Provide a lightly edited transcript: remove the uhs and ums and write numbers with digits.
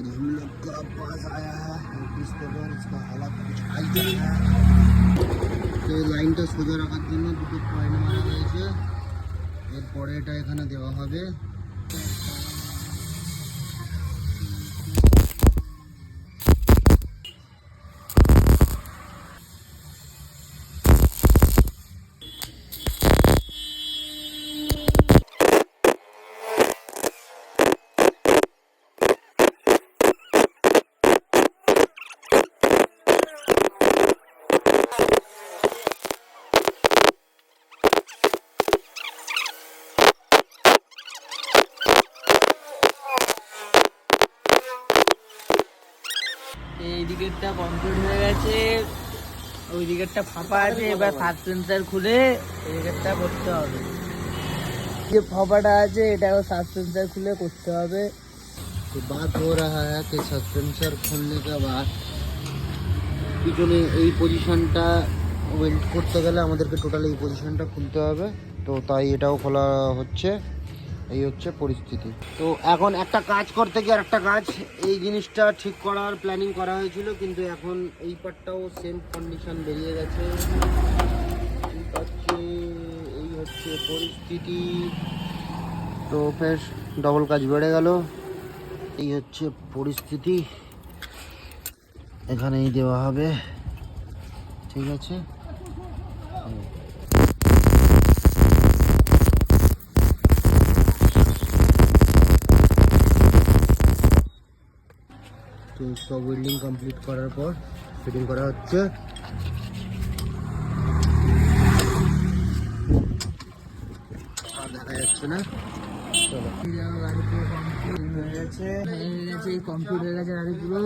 आज हम लोग का पास आया है क्रिस्टोफर, इसका हालात कुछ आइडिया है। তো লাইনটা সোজা রাখার জন্য দুটো পয়েন্ট মারা হয়েছে, এরপরে এটা এখানে দেওয়া হবে। এই দিকেরটা কমপ্লিট হয়ে গেছে, ওই দিকেরটা ফাঁপা আছে। এবার সাসপেন্সার খুলে এই দিকেরটা করতে হবে। যে ফাঁপাটা আছে এটাও সাসপেন্সার খুলে করতে হবে। तो बात हो रहा है कि सस्पेंसर खोलने के बाद পিছনে এই পজিশনটা ওয়েল্ড করতে গেলে আমাদেরকে টোটাল এই পজিশনটা খুলতে হবে, তো তাই এটাও খোলা হচ্ছে। এই হচ্ছে পরিস্থিতি। তো এখন একটা কাজ করতে গিয়ে আর একটা কাজ, এই জিনিসটা ঠিক করার প্ল্যানিং করা হয়েছিল, কিন্তু এখন এই পার্টটাও সেম কন্ডিশন বেরিয়ে গেছে। এই হচ্ছে পরিস্থিতি। তো ফের ডবল কাজ বেড়ে গেল। এই হচ্ছে পরিস্থিতি, এখানেই দেওয়া হবে। ঠিক আছে, তো সব ওয়েল্ডিং কমপ্লিট করার পর ফিটিং করা হচ্ছে। আর দেখা যাচ্ছে না। চলো, গাড়ি পুরো কমপ্লিট হয়ে গেছে, কমপ্লিট হয়ে গেছে গাড়ি পুরো।